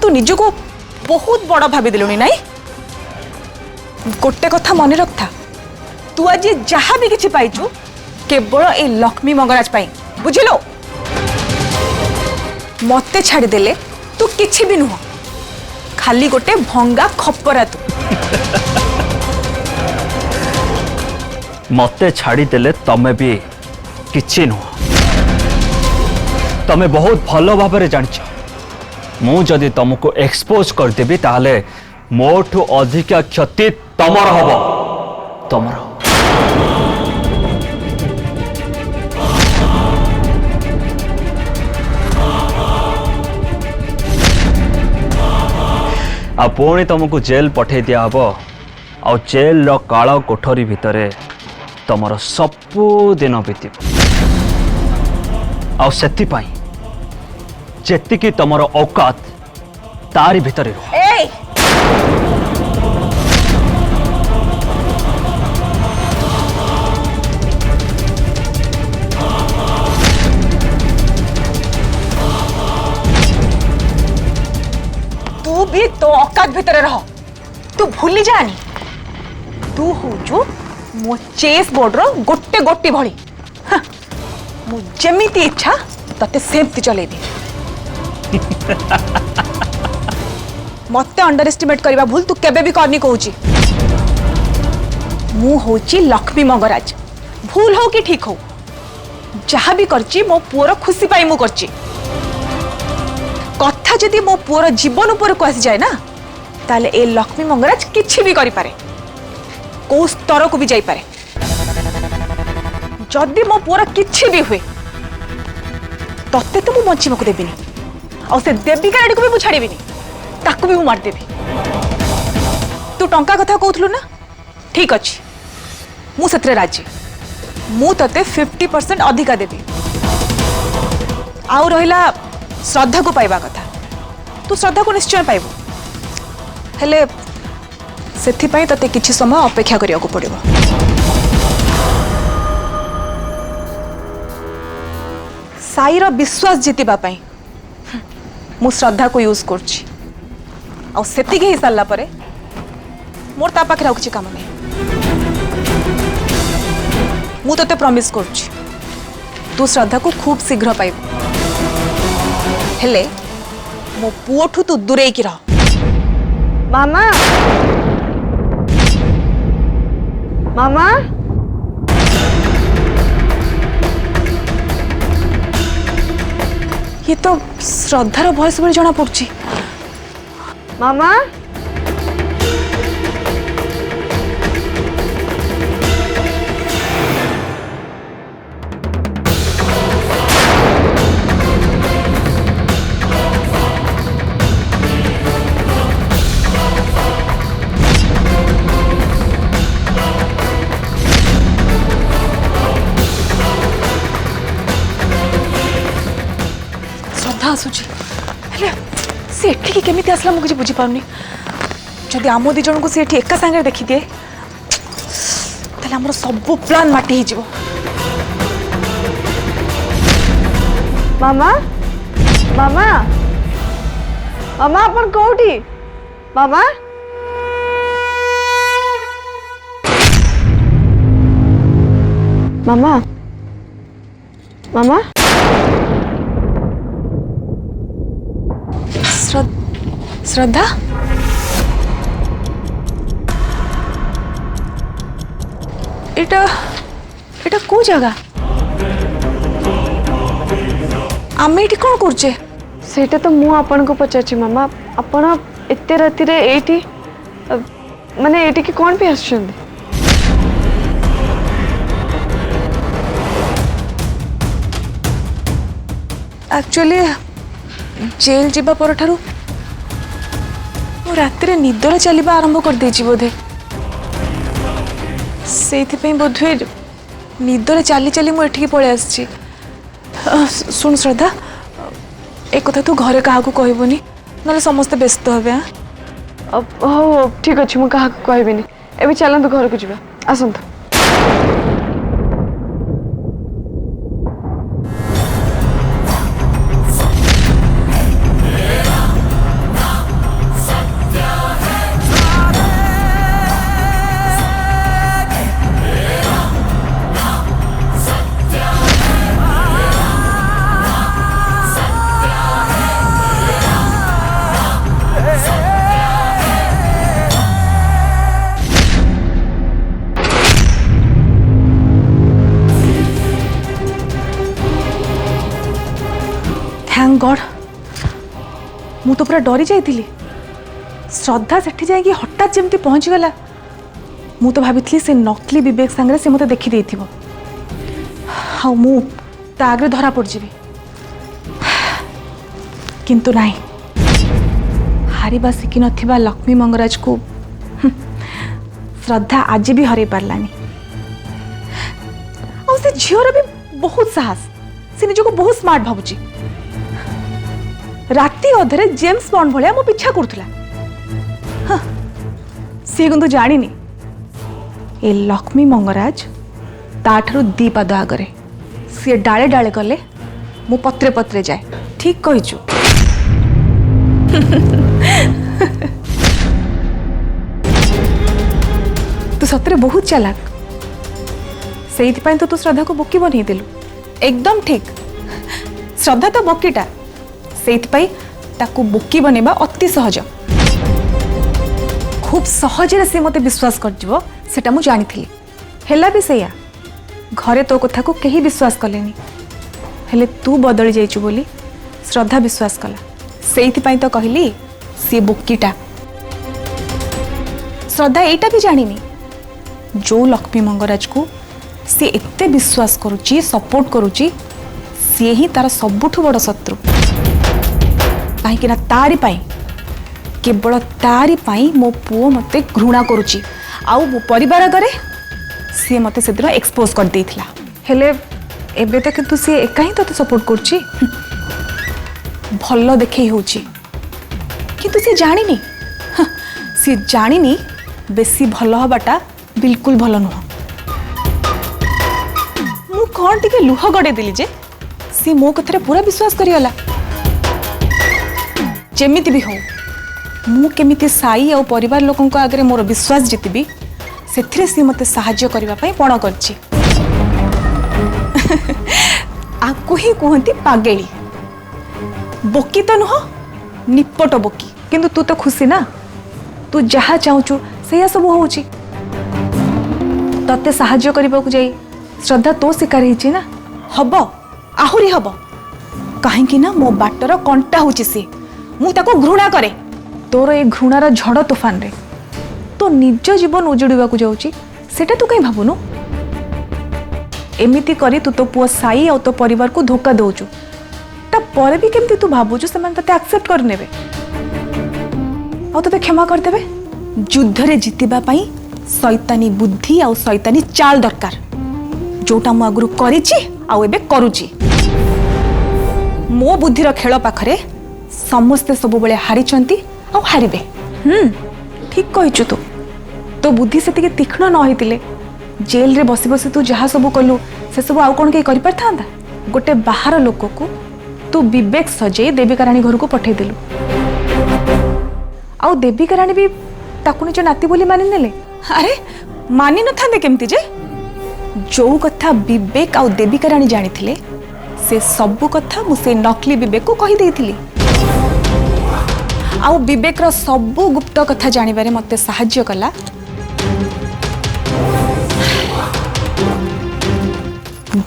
तू निज को बहुत बड़ भाभी देलुनी नाई। गोटे कथा मन रखता, तू आज जहाँ भी किछि पाइचु केवल ए लक्ष्मी मंगराज पाई, बुझिलो। मते छाड़ी देले तू किछि भी नुह, खाली गोटे भंगा खपरा तू। मते छाड़ी देले तमे भी किछि नुह। तमे बहुत भलो भाबरे जानिछ, मु जदि तुमको एक्सपोज कर देबी ताले मोठू अधिका क्षति तमर हबो, तमर। आ पुणी तुमको जेल पठे दिया हबो, आ जेल रो काळ कोठरी भितरे तमर सबु दिन बीत। आ सेति पाई जेतिकी तमर औकात तारी भितरे रह। ए तू भी तो औकात भितर रह, तू भूली जानी तू होजु मो चेस बोर्ड रो गोटे गोटी भली। मु जेमिति इच्छा तते सेमति चले दे। मते अंडर एस्टिमेट करबा भूल तू केबे भी करनी कहूची। मु होची लक्ष्मी मंगराज, भूल हो कि ठीक हो जहाँ भी करची मो पुअर खुशी पाई मु करची। कथा जदि मो पुअर जीवन ऊपर को आसी जाए ना ताले ए लक्ष्मी मंगराज किछि भी करि पारे, को स्तर को भी जाई पारे। जदि मो पुअर किछि भी हुए तते तो मु बंचिबा को देबिनी, और से देविका रेडी को भी मु छाड़ीबिनी, ताकू भी मु मार देबी। तू टंका कथा कहथलु ना, ठीक अछि मु सतरे राजी। मु तते 50% अधिका देबी। आउ रहिला श्रद्धा को पाइबा कथा, तू श्रद्धा को निश्चय पाइबू, हेले सेथिपाई तते किछि समय अपेक्षा करिया को पड़िबो। साईर विश्वास जीतिबा पाई मु श्रद्धा को यूज करछि, आ सेतिके ही सारला परे मोर ता पाखे राखछि काम नै। मु तते प्रॉमिस करछि तू श्रद्धा को खूब शीघ्र पाइबू, हेले मो पुओठू तू दूरे की रह। मामा मामा ये तो श्रद्धार भयस भली जना पड़ुछि। मामा आसुची हेले से एठी केमिति आसला मु किछि बुझी पाउनी। जदि आमो दि जन को से एठी एका संगे देखि दिए तले हमर सब प्लान माटी ही जिवो। मामा मामा मामा अपन कोठी मामा मामा मामा श्रद्धा एटा एटा को जगह आमे एठी कोन करछे? सेटा तो मु आपन को पचाची मामा, आपण एते राती रे एठी माने एठी के कोन पे आछछन्ते? एक्चुअली जेल जीवा पर ठारू रात रे निदर चलवा आरंभ कर देछि बोधे, सेथि पे बोधे निदर चली चली मु एठी पळे आछि। सुन श्रद्धा एक कथा तू घरे काहा को कहबोनी नले समस्त व्यस्त होबे। हो ठीक अछि मु काहा को कहबिनी। एबे चलंतु घर को जिबा, आसंतु। थैंक गॉड मु तो पूरा डरी जाइली श्रद्धा सेठी जाएगी हठात जमती पहुँची गला मु तो भाभी से नकली विवेक सांगे से मते देखी देथिबो हाँ मु ता आगे धरा पड़ जीवी किंतु नहीं हारिबा शिखी नथिबा लक्ष्मी मंगराज को श्रद्धा आज भी हरई पारलानी और से झीवर भी बहुत साहस से निजको बहुत स्मार्ट भावुची राति अधरे जेम्स बॉन्ड भलिया मो पीछा करथुला हाँ सी किंतु जानिनी ए लक्ष्मी मंगराज ताठरू दी पाद आगरे सी डाले डाले गले मु पत्रे पत्रे जाए ठीक कहिचु तू सतरे बहुत चालाक से तो श्रद्धा को बोकी बन देलु एकदम ठीक श्रद्धा तो बोकीटा से बोकी बनवा अति सहज खूब सहजरे से मते विश्वास कर मु जानी हेला भी सैया घरे तो कथा को कहीं विश्वास कलेनी हेले तू बदली जाइचु बोली श्रद्धा विश्वास कला से तो कहली सी बोकीटा श्रद्धा एटा भी जानिनी जो लक्ष्मी मंगराज को सी एते विश्वास करुची सपोर्ट करुची सी ही तार सबुठु बड़ शत्रु कहीं ना तारी पाई केवल तारी पाई मो पुओ मते घृणा करुची आउ मो परिवार करे सी मते से दिन एक्सपोज कर देथिला हेले एबे तो किंतु सी एका ही तो सपोर्ट करुची भल्लो देखे होची किंतु सी जानिनी सी जानिनी बेसी भल हबाटा बिल्कुल भल नुह मु कौन टिके लुह गड़े दिली जे सी मो कथरे पूरा विश्वास करियला जेमिति भी हो मु केमिति साई और परिवार लोकों को आगे मोर विश्वास जीतबी सेथिरे सी मते सहाय्य करबा पई पण करछि आकु ही कहंती पागेली बोकी तो नुह निपट बोकी किंतु तू तो खुशी ना तू जहा चाहूचु से सब होउची तते सहाय्य करबा को जाई श्रद्धा तो शिकार हिची ना हब आहुरी हब कहीं ना मो बाटर कंटा होची से मु ताको घृणा करे तोर ए घृणार झड़ तूफान रे तो निज जीवन उजड़वा को जाउची सेटा तू कहीं भाबुनु एमिति करी तू तो पुआ साई और तो परिवार को धोखा दउचु ता परे भी केमती तू भाबुचु से मन तते एक्सेप्ट कर नेबे और तते क्षमा कर देबे युद्ध रे जितिबा पई शैतानी बुद्धि और शैतानी चाल दरकार जोटा मु आगुरु करिछि आ एबे करूछि मो बुद्धिर खेल पाखरे समस्ते सब बेले हारिचंती आ हारिबे ठीक कहिछु तू तो बुद्धि से तीक्ष्ण न होइतिले जेल रे बसी बसी तू जहा सब कलु से सब आउ कोन के करि परथांदा गोटे बाहर लोक को तू विवेक सजे देविका रानी घर को पठे देलु आउ देविका रानी भी ताकु निज नाती बोली मानि नेले अरे मानि न थांदे केमती जे जो कथा विवेक आउ देविका रानी जानी थिले से सबु कथा मु से नकली विवेक को कहि देइथिली आउ विवेक रो सबु गुप्त कथा जानिबारे मते सहाय्य कला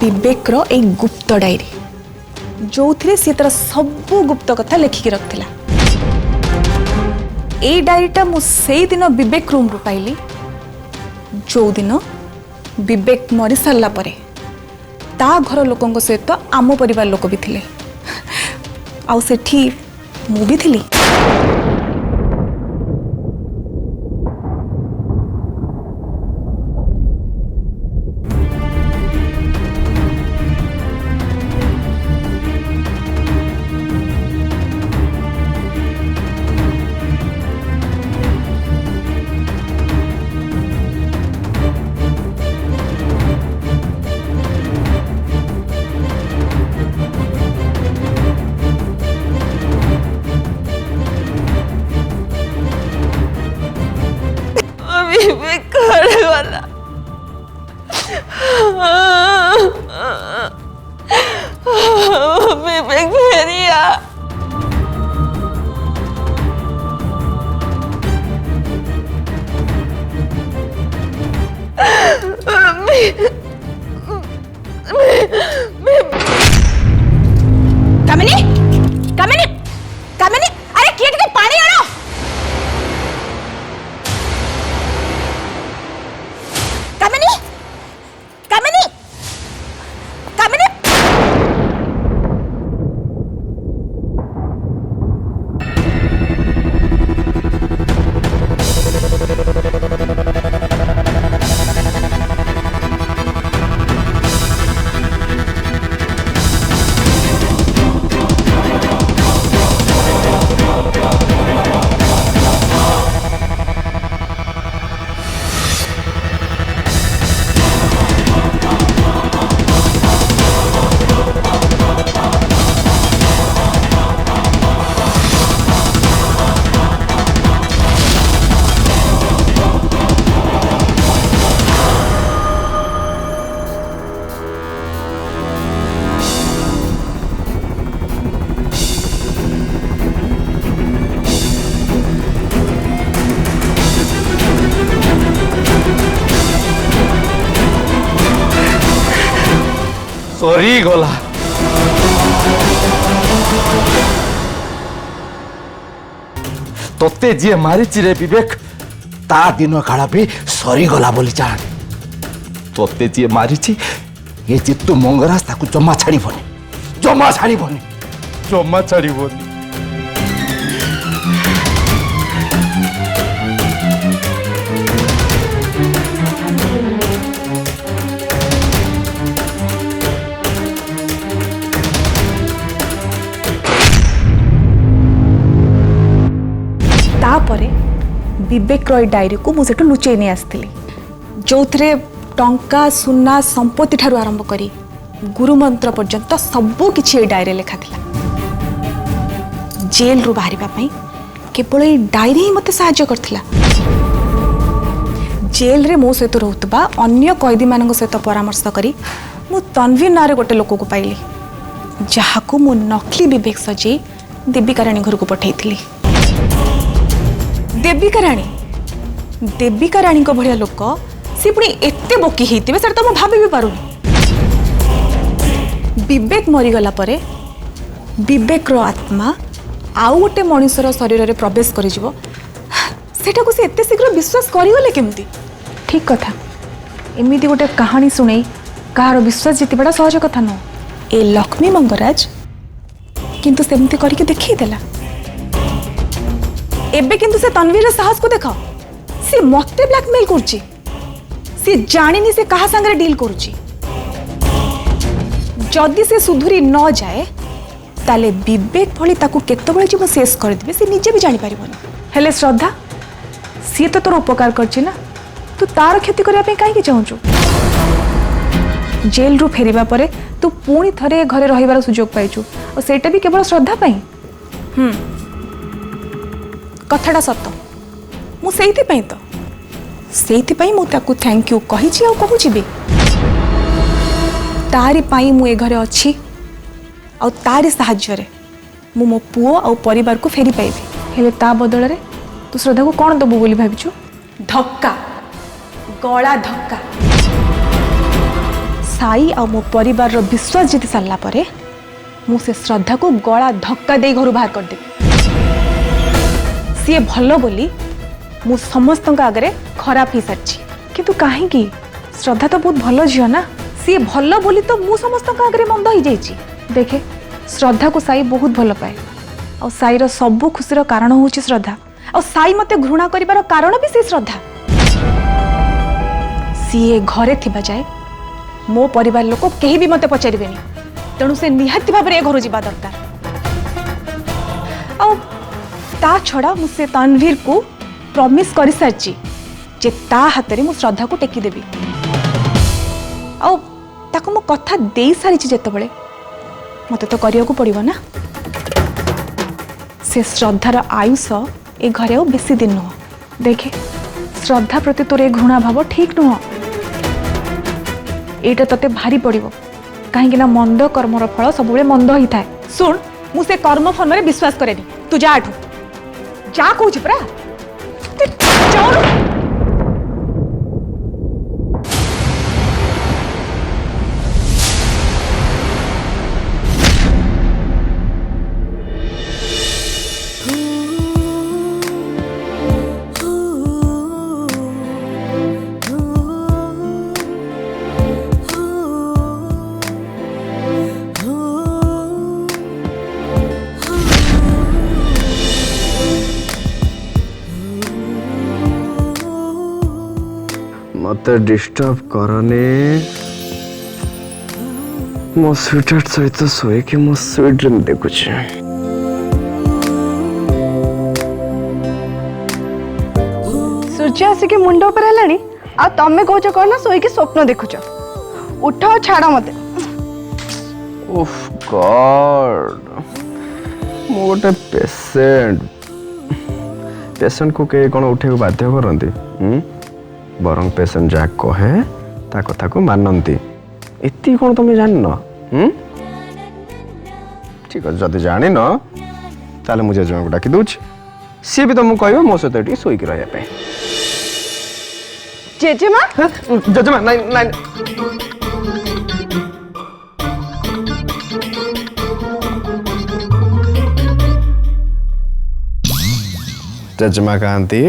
विवेक रो एक गुप्त डायरी जो थिरे से तर सबु गुप्त कथा लेखिक रखथिला ए डायरीटा मु से दिन विवेक रूम रू पाइली जो दिन विवेक मरी सारा परे ता घर लोकों सहित आम परिवार लोक भी थिले आउ सेठी मु भी थिली वाला विवेक भेड़िया कामिनी सरी गला तोते जी मारी रे विवेक ता दिन काल भी सरी गला बोली जान तोते जी मारी ये जितु मंगराज ताकू जमा छाड़बनी जमा छाड़बनी जमा छाड़बनी तापरे विवेक रॉय डायरी को मुझे लुचै नहीं आसती जो थे टंका सुना संपत्ति ठारू आरंभ करी गुरु मंत्र पर्यंत सबू किछि डायरी लिखा था जेल रु बाहर केवल ये डायरी ही मत साहाय्य करथिला जेल रे मो सहित रोहुतबा अन्य कैदी मान सहित परामर्श करी मु तन्वीर नारे गोटे लोक को पाइली जहाकू मु नकली विवेक सजे देविका राणी घर को पठेइथिली देविका राणी को भलिया लोक सी पुणी एते बोकी हेतिबे सर तो मु भाबी भी पारुनी विवेक मरीगला परे विवेक रो आत्मा आउ गोटे मनुष्यर शरीर रे प्रवेश करि जिवो सेटा को से एते शीघ्र विश्वास करिगले केमती ठीक कथा एमिति गोटे कहानी सुनै कार विश्वास जितिबा सहज कथा न ए लक्ष्मी मंगराज किंतु सेमती करके देखि देला एबे किंतु से तन्वीर साहस को देख सी मते ब्लैकमेल करची सी जानिनी से कहा संगे डील करची जदि से सुधुरी न जाए ताले विवेक भली ताकू केतबेले जीव शेष कर दिबे से निजे भी जानि पारिबनी हेले श्रद्धा सी तो तोर उपकार करची ना तू तार क्षति करिया पे काहे कि चाहूचु जेल रु फेरिबा परे तू पुणी थरे घरे रहिबार सुयोग पाइचु और सेटा भी केवल श्रद्धा पई कथाटा सत मु सेइथि मु ताकू थैंक यू कहि छी आ कहूची भी तारी पाई मु ए घरे अछि आ तारी सहाय्य रे मु मो पुओ आ परिवार को फेरी पाइबी हेले ता बदल रे तू श्रद्धा को कोन दबु बोली भाबिछु धक्का गला धक्का साई आ मो परिवार रो विश्वास जीति सारला परे मु से श्रद्धा को गला धक्का दे घर बाहर कर देबी सी भल बोली मु समस्त आगे खराब हो सारी किंतु कहीं श्रद्धा तो बहुत भल झील ना सी भल बोली तो मु समस्त आगे मंद हो जाइए देखे श्रद्धा को साई बहुत भल पाए और साईर सबू खुशीर कारण हूँ श्रद्धा और साई मत घृणा कर कारण भी से श्रद्धा सी घरे थिबा जाए मो परिवार लोक कहीं भी मत पचारे तेणु से निहाती भाव में घर जा दरकार ता छड़ा मुझे तन्वीर को प्रॉमिस कर सारी जे ता हाथ में मु श्रद्धा को टेकी देवी आको मो कथा दे सारी जितेबले मत तो करिया को पड़िबो ना से श्रद्धार आयुष ए घरे बेसी दिन नुह देखे श्रद्धा प्रति तोर ए घृणा भाव ठीक नुह एटा तते भारी पड़िबो कहीं ना मंद कर्मर फल सब मंद ही थाए सुन मु से कर्म फल में विश्वास करेनी तू जा आठू जा कहूँ परा मत डिस्टर्ब करने मो स्वीटहार्ट सहित सोए कि मो स्वीट ड्रीम देखुछ सूर्य आसिक मुंड ऊपर हेलानी आ तमे कहछ कह ना सोई कि स्वप्न देखुछ उठ छाड़ मते ओफ गॉड मो गोटे पेशेंट को के कोन उठे को बाध्य करंती बरंग पेशेंट जा कहे ता कथा को मानती एति कौन तुम जान ठीक है जदि जान ताले मुझे जेजेमा को डाकी दूच सी भी तुमको कहबो मो सहित एटी सोई के रहया पे जेजेमा जेजेमा नहीं नहीं जजमा कहती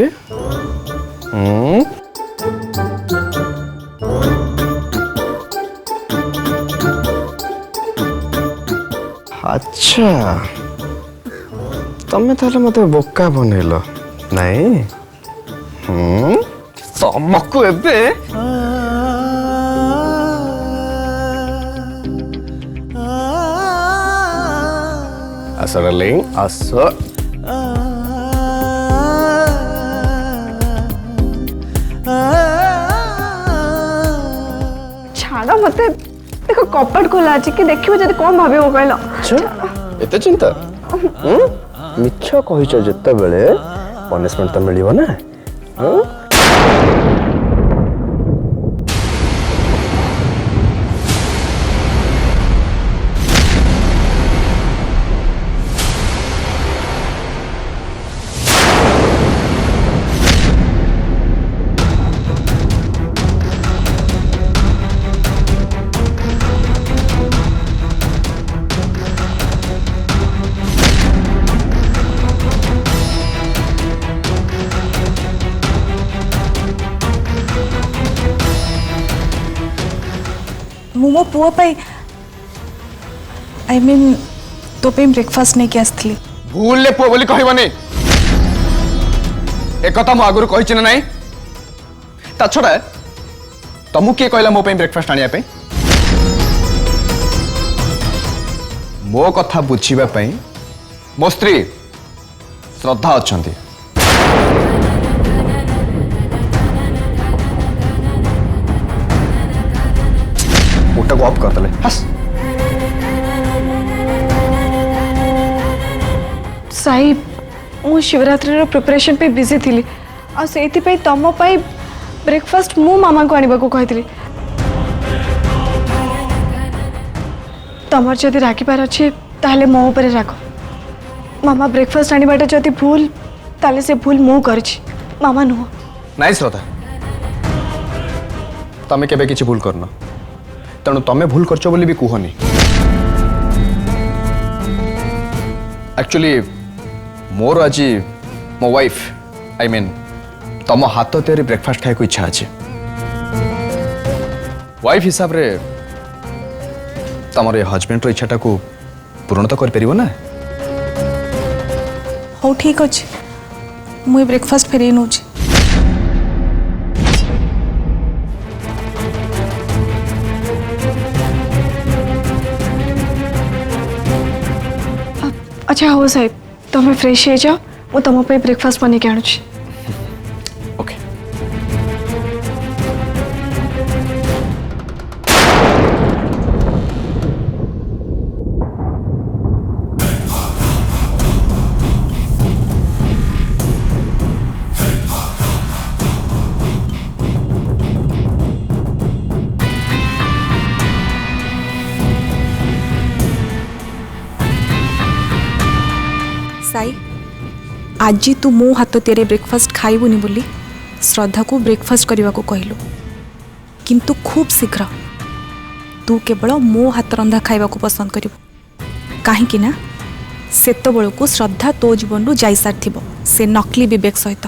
अच्छा तमें ताले मते बोका बनैल नहीं तमको एबे आस डार्लिंग आस छाड़ा मते देखो कपट खोला अछि कि देखिबो जदी कोन भाबे हो कहलो अच्छा एते चिंता मिछ कहिछ जत्ते बेले पनिशमेंट तो मिलियो ना ମୁଁ ମୋ ପୁଅ ପାଇଁ ଆଇ ମିନ୍ ତୋ ପାଇଁ ବ୍ରେକଫାଷ୍ଟ ନେଇକି ଆସିଥିଲି। भूल ले पुओ बोली कहबनी एक कथा मु आगुरु कहिछि ना नाही ता छडा तमु के कहला मो पे ब्रेकफास्ट आनिया पे मो कथा बुझिबा पई मो स्त्री श्रद्धा अछंती उठा को ऑफ कर दले हस साई मु शिवरात्रि रो प्रिपरेशन पे बिजी थिली आ सेति पे तम पे ब्रेकफास्ट मु मामा को आनिबा को कहितली तमर जदि राखी पार अछि ताले मो ऊपर राखो मामा ब्रेकफास्ट आनिबाटा जदि भूल ताले से भूल मु करछि मामा नुह नाइ श्रद्धा तमे केबे किछि भूल करनो तेणु तमे भूल करछो बोली भी कुहनी एक्चुअली मोर आज मो वाइफ आई मीन तम हाथ तैयारी ब्रेकफास्ट खाए को इच्छा अच्छे वाइफ हिसाब रे तमर हजबैंड रो इच्छाटा को पूर्ण तो कर परिबो ना हो ठीक अछि मुई ब्रेकफास्ट फेरे नउछि अच्छा हो साहेब तमे फ्रेश हे जाओ मु तम पे ब्रेकफास्ट बने के आणुछि ओके साई आज तू मो हाथ तेरे ब्रेकफास्ट खाइबुनी बोली श्रद्धा को ब्रेकफास्ट करने को कहलु किंतु खूब शीघ्र तू केवल मो हाथ रंधा खाइबा को पसंद करिबु काहेकि ना सेतो बेलू श्रद्धा तो जीवन रु जाई सार थिबो से नकली विवेक सहित।